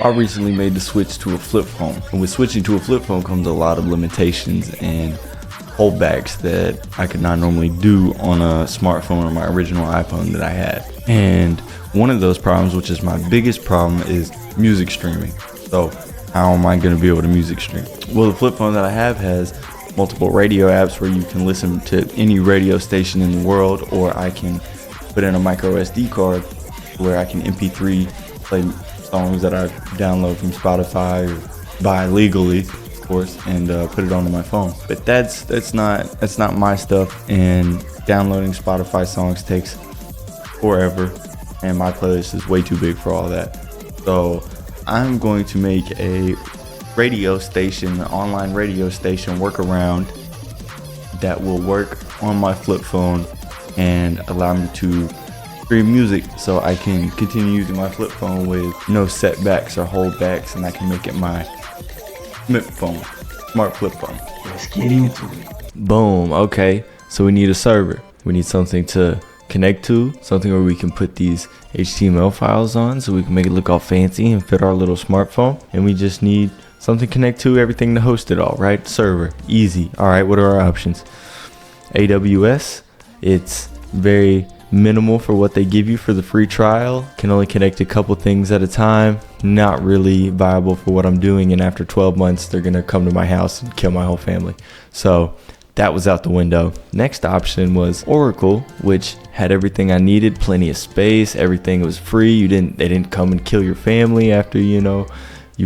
I recently made the switch to a flip phone, and with switching to a flip phone comes a lot of limitations and holdbacks that I could not normally do on a smartphone or my original iPhone that I had. And one of those problems, which is my biggest problem, is music streaming. So how am I going to be able to music stream? Well, the flip phone that I have has multiple radio apps where you can listen to any radio station in the world, or I can put in a micro SD card where I can MP3 play songs that I download from Spotify or buy legally, of course, and put it onto my phone. But that's not my stuff, and downloading Spotify songs takes forever, and my playlist is way too big for all that. So I'm going to make a radio station, an online radio station workaround that will work on my flip phone and allow me to stream music, so I can continue using my flip phone with no setbacks or holdbacks, and I can make it my smart flip phone. Let's get into it. Boom. Okay, so we need a server. We need something to connect to, something where we can put these HTML files on so we can make it look all fancy and fit our little smartphone. And we just need something to connect to, everything to host it all, right? Server, easy. All right, what are our options? AWS, it's very minimal for what they give you for the free trial. Can only connect a couple things at a time. Not really viable for what I'm doing, and after 12 months they're gonna come to my house and kill my whole family. So that was out the window. Next option was Oracle, which had everything I needed, plenty of space, everything was free. They didn't come and kill your family after you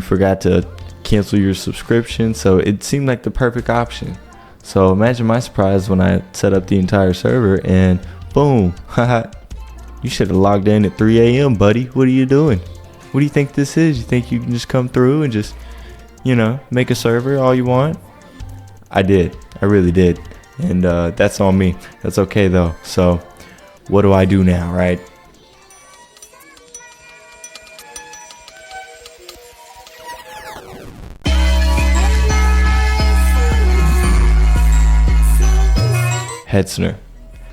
forgot to cancel your subscription. So it seemed like the perfect option. So imagine my surprise when I set up the entire server and boom, haha, you should have logged in at 3 a.m., buddy. What are you doing? What do you think this is? You think you can just come through and just, make a server all you want? I did. I really did. And that's on me. That's okay, though. So what do I do now, right? Hetzner.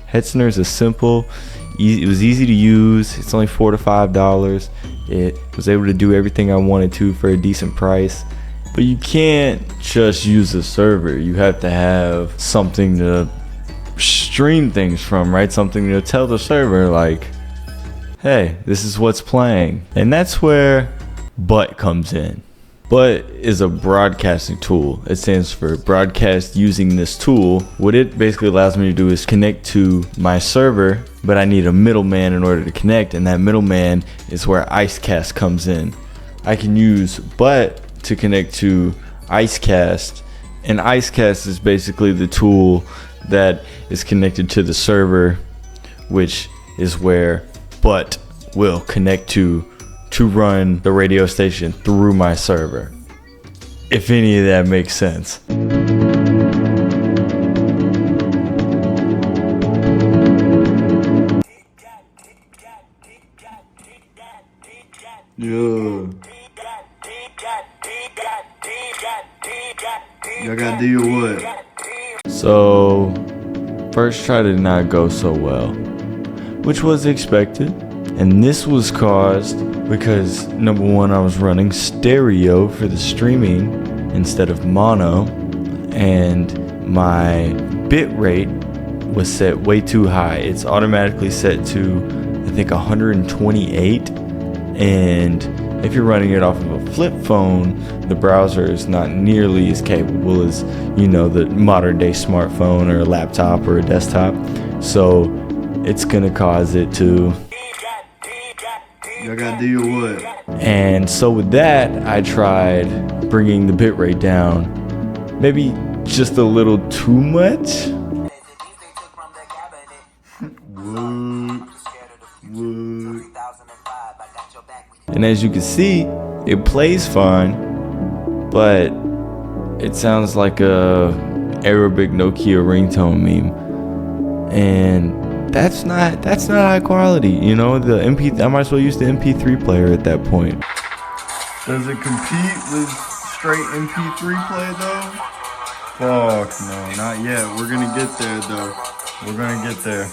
Hetzner is a simple, it was easy to use. It's only $4 to $5. It was able to do everything I wanted to for a decent price. But you can't just use a server. You have to have something to stream things from, right? Something to tell the server like, hey, this is what's playing. And that's where BUT comes in. BUT is a broadcasting tool. It stands for broadcast using this tool. What it basically allows me to do is connect to my server, but I need a middleman in order to connect, and that middleman is where Icecast comes in. I can use BUT to connect to Icecast, and Icecast is basically the tool that is connected to the server, which is where BUT will connect to run the radio station through my server. If any of that makes sense. Yo. Y'all gotta do your what? So, first try did not go so well, which was expected. And this was caused because, number one, I was running stereo for the streaming instead of mono, and my bit rate was set way too high. It's automatically set to, I think, 128, and if you're running it off of a flip phone, the browser is not nearly as capable as, the modern day smartphone or a laptop or a desktop. So it's gonna cause it to... Y'all gotta do your what? And so with that, I tried bringing the bitrate down, maybe just a little too much. And as you can see, it plays fine, but it sounds like a Arabic Nokia ringtone meme, and that's not high quality. The I might as well use the MP3 player at that point. Does it compete with straight MP3 play though? Fuck no, not yet. We're gonna get there though. We're gonna get there.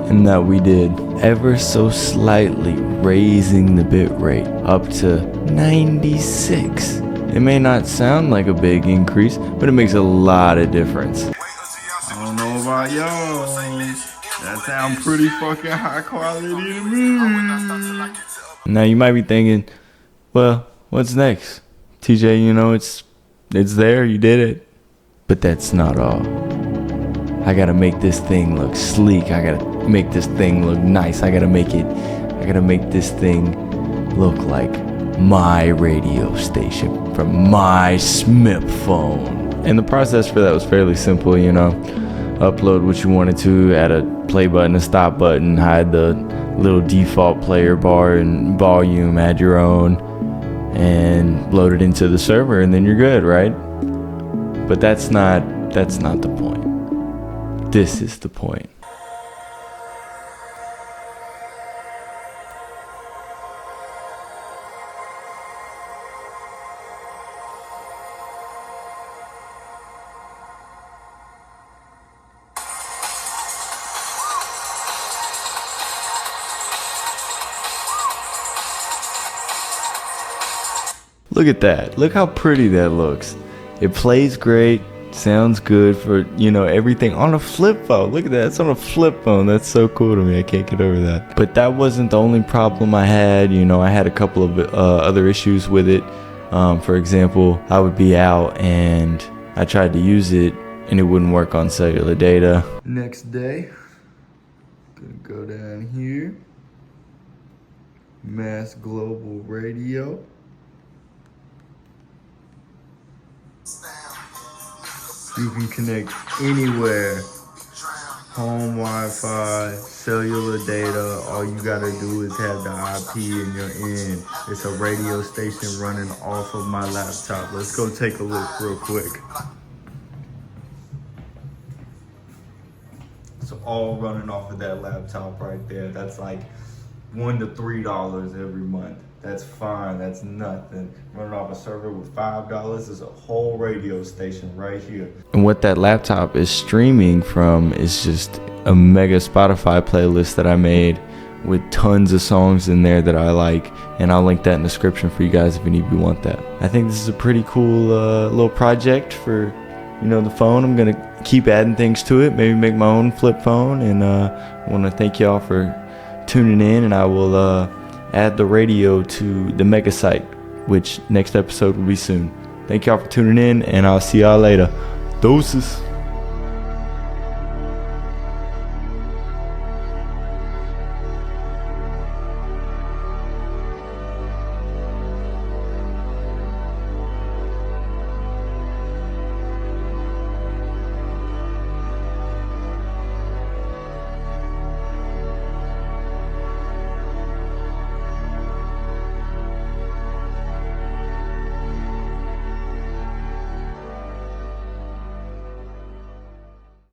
and that we did ever so slightly raising the bit rate up to 96. It may not sound like a big increase, but it makes a lot of difference. I don't know about y'all. That sounds pretty fucking high quality to me. Now you might be thinking, well, what's next? TJ, you know, it's there, you did it. But that's not all. I gotta make this thing look sleek. I gotta make this thing look nice. I gotta make this thing look like my radio station from my Smith phone. And the process for that was fairly simple, you know. Upload what you wanted to, add a play button, a stop button, hide the little default player bar and volume, add your own, and load it into the server, and then you're good, right? But that's not the point. This is the point. Look at that. Look how pretty that looks. It plays great, sounds good for, you know, everything on a flip phone. Look at that. It's on a flip phone. That's so cool to me. I can't get over that. But that wasn't the only problem I had. You know, I had a couple of other issues with it. For example, I would be out and I tried to use it and it wouldn't work on cellular data. Next day, gonna go down here. Mass Global Radio. You can connect anywhere. Home Wi-Fi, cellular data. All you gotta do is have the IP and you're in. It's a radio station running off of my laptop. Let's go take a look real quick. It's all running off of that laptop right there. That's like $1 to $3 every month. That's fine, that's nothing. Running off a server with $5 is a whole radio station right here. And what that laptop is streaming from is just a mega Spotify playlist that I made with tons of songs in there that I like, and I'll link that in the description for you guys if any of you want that. I think this is a pretty cool little project for, you know, the phone. I'm gonna keep adding things to it, maybe make my own flip phone, and I want to thank y'all for tuning in, and I will add the radio to the mega site, which next episode will be soon. Thank y'all for tuning in, and I'll see y'all later. Doses.